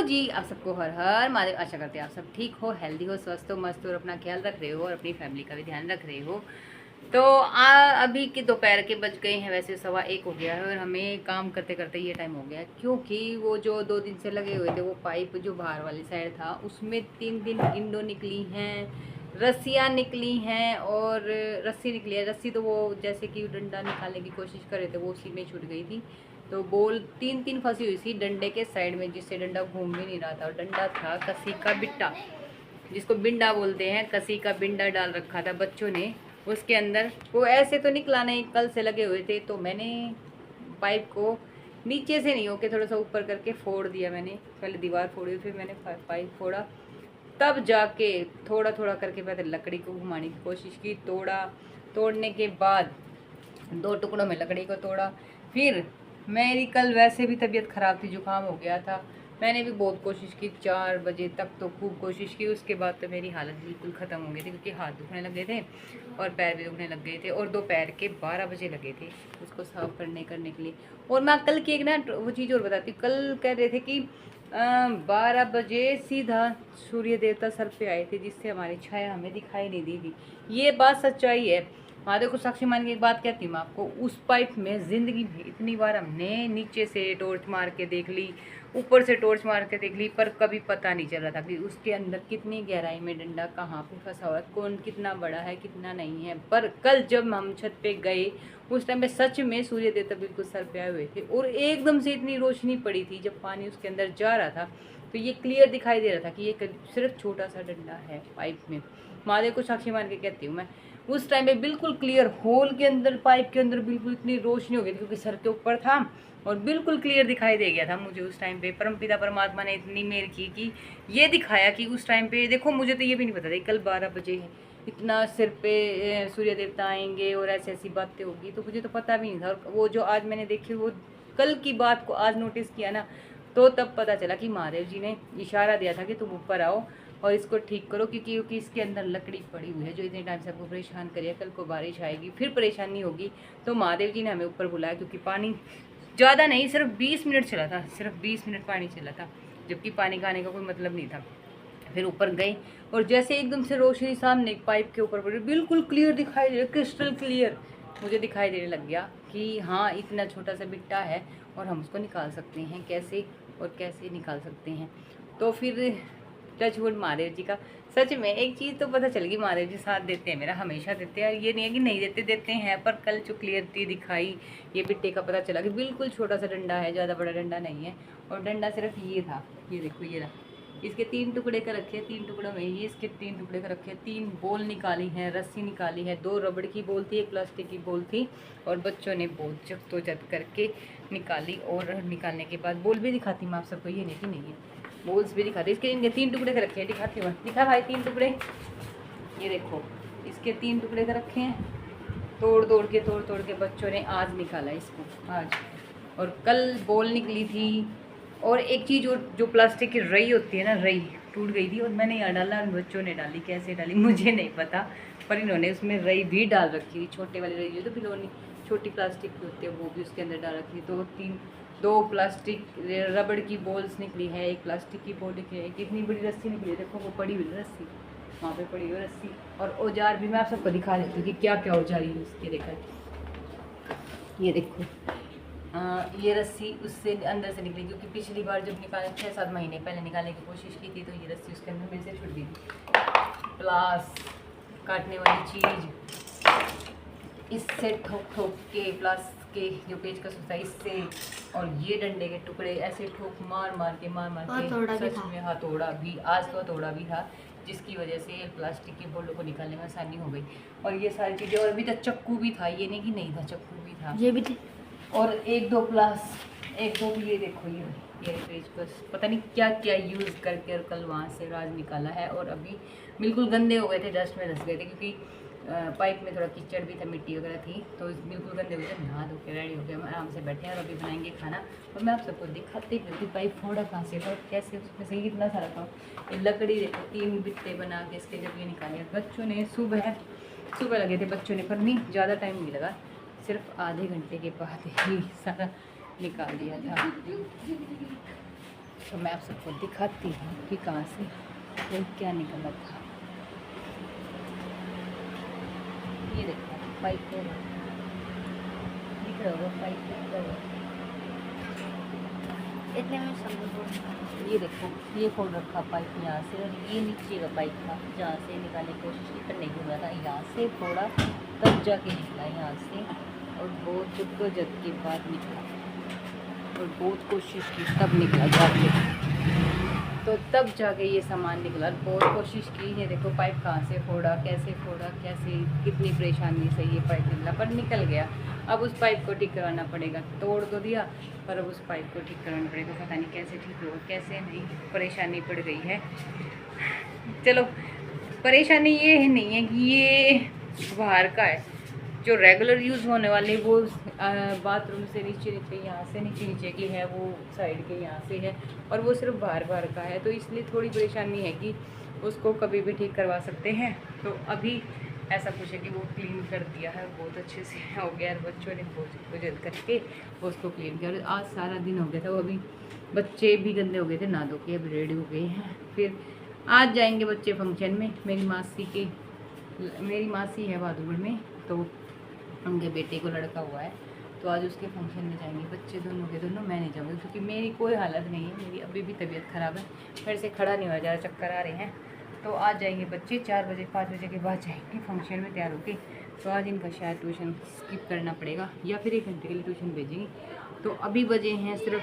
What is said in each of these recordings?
जी, आप सबको हर हर महादेव। आशा करते हैं आप सब ठीक हो, हेल्दी हो, स्वस्थ हो, मस्त हो और अपना ख्याल रख रहे हो और अपनी फैमिली का भी ध्यान रख रहे हो। तो अभी के दोपहर के बज गए हैं, वैसे 1:15 हो गया है और हमें काम करते करते ये टाइम हो गया है, क्योंकि वो जो 2 दिन से लगे हुए थे वो पाइप जो बाहर वाली साइड था उसमें 3 दिन विंडो निकली हैं, रस्सियाँ निकली हैं और रस्सी निकली है। रस्सी तो वो जैसे कि डंडा निकालने की कोशिश कर रहे थे वो उसी में छूट गई थी, तो बोल 3 फंसी हुई थी डंडे के साइड में, जिससे डंडा घूम भी नहीं रहा था। और डंडा था कसी का बिट्टा, जिसको बिंडा बोलते हैं, कसी का बिंडा डाल रखा था बच्चों ने उसके अंदर। वो ऐसे तो निकला नहीं, कल से लगे हुए थे, तो मैंने पाइप को नीचे से नहीं होके थोड़ा सा ऊपर करके फोड़ दिया। मैंने पहले दीवार फोड़ी, फिर मैंने पाइप फोड़ा, तब जाके थोड़ा थोड़ा करके पहले लकड़ी को घुमाने की कोशिश की। तोड़ने के बाद 2 टुकड़ों में लकड़ी को तोड़ा। फिर मेरी कल वैसे भी तबीयत ख़राब थी, जुकाम हो गया था, मैंने भी बहुत कोशिश की, 4 बजे तक तो खूब कोशिश की। उसके बाद तो मेरी हालत बिल्कुल ख़त्म हो गई थी, क्योंकि हाथ दुखने लगे थे और पैर भी दुखने लग गए थे। और दोपहर के 12 बजे लगे थे उसको साफ करने के लिए। और मैं कल की एक ना वो चीज़ और बताती हूँ। कल कह रहे थे कि 12 बजे सीधा सूर्य देवता सर पे आए थे, जिससे हमारी छाया हमें दिखाई नहीं दी थी। ये बात सच्चाई है। महादेव को साक्षी मान के एक बात कहती हूँ मैं आपको, उस पाइप में ज़िंदगी में इतनी बार हमने नीचे से टॉर्च मार के देख ली, ऊपर से टॉर्च मार के देख ली, पर कभी पता नहीं चल रहा था कि उसके अंदर कितनी गहराई में डंडा कहाँ पे फंसा हुआ है, कौन कितना बड़ा है कितना नहीं है। पर कल जब हम छत पे गए उस टाइम पे सच में सूर्य देवता बिल्कुल सर पे आए हुए थे, और एकदम से इतनी रोशनी पड़ी थी जब पानी उसके अंदर जा रहा था, तो ये क्लियर दिखाई दे रहा था कि ये सिर्फ छोटा सा डंडा है पाइप में। महादेव को साक्षी मान के कहती हूँ मैं, उस टाइम पे बिल्कुल क्लियर होल के अंदर, पाइप के अंदर बिल्कुल इतनी रोशनी हो गई थी, क्योंकि सर के ऊपर था और बिल्कुल क्लियर दिखाई दे गया था मुझे उस टाइम पे। परमपिता परमात्मा ने इतनी मेहर की कि ये दिखाया कि उस टाइम पे देखो, मुझे तो ये भी नहीं पता था कल 12 बजे है, इतना सिर पे सूर्य देवता आएंगे और ऐसी ऐसी बातें होगी, तो मुझे तो पता भी नहीं था। और वो जो आज मैंने देखी, वो कल की बात को आज नोटिस किया ना, तो तब पता चला कि महादेव जी ने इशारा दिया था कि तुम ऊपर आओ और इसको ठीक करो, क्योंकि इसके अंदर लकड़ी पड़ी हुई है जो इतने टाइम से आपको परेशान करिए। कल को बारिश आएगी, फिर परेशानी होगी, तो महादेव जी ने हमें ऊपर बुलाया, क्योंकि पानी ज़्यादा नहीं, सिर्फ 20 मिनट चला था, सिर्फ 20 मिनट पानी चला था, जबकि पानी का आने का कोई मतलब नहीं था। फिर ऊपर गई और जैसे एकदम से रोशनी सामने पाइप के ऊपर पड़ी, बिल्कुल क्लियर दिखाई दे, क्रिस्टल क्लियर मुझे दिखाई देने लग गया कि हाँ, इतना छोटा सा बिट्टा है और हम उसको निकाल सकते हैं, कैसे और कैसे निकाल सकते हैं। तो फिर टचवुड महादेव जी का सच में एक चीज़ तो पता चल गई, महादेव जी साथ देते हैं मेरा, हमेशा देते हैं। ये नहीं है कि नहीं देते, देते हैं, पर कल जो क्लियरिटी दिखाई ये बिट्टे का, पता चला कि बिल्कुल छोटा सा डंडा है, ज़्यादा बड़ा डंडा नहीं है। और डंडा सिर्फ ये था, ये देखो ये रहा, इसके 3 टुकड़े कर रखे, 3 टुकड़ों में ये इसके 3 टुकड़े कर रखे, 3 बॉल निकाली हैं, रस्सी निकाली है, 2 रबड़ की बॉल थी, 1 प्लास्टिक की बॉल थी, और बच्चों ने बहुत जद्दोजहद करके निकाली। और निकालने के बाद बॉल भी दिखाती मैं आप सबको, ये नहीं कि नहीं है, बॉल्स भी दिखाती। इसके इनके 3 टुकड़े कर रखे हैं, दिखाती हूँ, दिखा भाई 3 टुकड़े, ये देखो इसके 3 टुकड़े कर रखे हैं। तोड़ तोड़ के बच्चों ने आज निकाला इसको, आज। और कल बॉल निकली थी। और एक चीज़ जो प्लास्टिक की रई होती है ना, रई टूट गई थी और मैंने यहाँ डाला, बच्चों ने डाली, कैसे डाली मुझे नहीं पता, पर इन्होंने उसमें रई भी डाल रखी थी, छोटे वाली रई जो तो खिलौनी छोटी प्लास्टिक की होती है वो भी उसके अंदर डाल रखी। तो 2 प्लास्टिक रबड़ की बॉल्स निकली है, 1 प्लास्टिक की बॉल निकली है, कितनी बड़ी रस्सी निकली है, देखो वो पड़ी हुई रस्सी, वहाँ पे पड़ी हुई रस्सी। और औजार भी मैं आप सबको दिखा देती हूँ कि क्या क्या औजार है उसके। देखा, ये देखो, ये रस्सी उससे अंदर से निकली, क्योंकि पिछली बार जब निकाले 6-7 महीने पहले निकालने की कोशिश की थी, तो ये रस्सी उसके अंदर मेरे से छूट गई थी। प्लास काटने वाली चीज़, इससे ठोक के, प्लास के जो पेचकस होता है इससे, और ये डंडे के टुकड़े ऐसे ठोक मार के सच में हथौड़ा भी, आज तो हथौड़ा भी था, जिसकी वजह से प्लास्टिक की बोलों को निकालने में आसानी हो गई। और ये सारी चीज़ें, और अभी तक चक्कू भी था, ये नहीं कि नहीं था, चक्कू भी था, ये भी थी। और 1-2 प्लास, 1-2 ये देखो, ये पेचकस, पता नहीं क्या क्या यूज़ करके और कल वहाँ से राज निकाला है। और अभी बिल्कुल गंदे हो गए थे, डस्ट में धस गए थे, क्योंकि पाइप में थोड़ा कीचड़ भी था, मिट्टी वगैरह थी, तो बिल्कुल गंदे हो गए। नहा धो के रेडी हो गए, हम आराम से बैठे हैं और अभी बनाएंगे खाना। और मैं आप सबको दिखाती हूँ कि पाइप फोड़ा कहाँ से था, कैसे उसमें से इतना सारा था। ये लकड़ी देखो, 3 बिट्टे बना के इसके जब ये निकाले बच्चों ने, सुबह लगे थे बच्चों ने, पर नहीं ज़्यादा टाइम नहीं लगा, सिर्फ आधे घंटे के बाद ही सारा निकाल दिया था। तो मैं आप सबको दिखाती हूँ कि कहाँ से वो क्या निकला था। ये देखो पाइप दिख रहा होगा, पाइप दिख रहा होगा। इतने में समझ, ये देखो ये खोल रखा पाइप यहाँ से, और ये नीचे का पाइप था जहाँ से निकालने की कोशिश की, पर नहीं हो रहा था। यहाँ से थोड़ा तब जाके निकला यहाँ से, और बहुत जद्दोजहद के बाद निकला, और बहुत कोशिश की तब निकला जाके, तो तब जाके ये सामान निकला। बहुत कोशिश की। ये देखो पाइप कहाँ से फोड़ा, कैसे कितनी परेशानी से ये पाइप निकला, पर निकल गया। अब उस पाइप को ठीक करवाना पड़ेगा। तोड़ तो दिया, पर अब उस पाइप को ठीक करवाना पड़ेगा। पता नहीं कैसे ठीक होगा कैसे नहीं, परेशानी पड़ गई है। चलो, परेशानी ये नहीं है कि ये बाहर का है, जो रेगुलर यूज़ होने वाले वो बाथरूम से नीचे यहाँ से नीचे की है, वो साइड के यहाँ से है, और वो सिर्फ बाहर का है। तो इसलिए थोड़ी परेशानी है कि उसको कभी भी ठीक करवा सकते हैं। तो अभी ऐसा कुछ है कि वो क्लीन कर दिया है, बहुत अच्छे से हो गया, और बच्चों ने बहुत जल्द करके उसको क्लीन किया। और आज सारा दिन हो गया था, वो अभी बच्चे भी गंदे हो गए थे, नहा धो के अभी रेडी हो गए हैं। फिर आज जाएंगे बच्चे फंक्शन में। मेरी मासी है बहादुरगढ़ में, तो उनके बेटे को लड़का हुआ है, तो आज उसके फंक्शन में जाएंगे बच्चे दोनों के दोनों। मैं नहीं जाऊँगी क्योंकि मेरी कोई हालत नहीं है, मेरी अभी भी तबीयत ख़राब है, मेरे से खड़ा नहीं हुआ जा रहा, चक्कर आ रहे हैं। तो आज जाएंगे बच्चे 4 बजे 5 बजे के बाद जाएंगे फंक्शन में तैयार होके। तो आज इनका शायद ट्यूशन स्किप करना पड़ेगा, या फिर 1 घंटे के लिए ट्यूशन भेजेंगे। तो अभी बजे हैं सिर्फ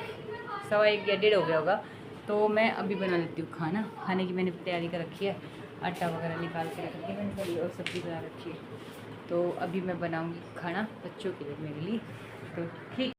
1:15 या 1:30 हो गया होगा। तो मैं अभी बना लेती हूँ खाना। खाने की मैंने तैयारी कर रखी है, आटा वगैरह निकाल के रखी है मैंने थोड़ी, और सब्ज़ी बना रखी है। तो अभी मैं बनाऊँगी खाना बच्चों के लिए, मेरे लिए। तो ठीक।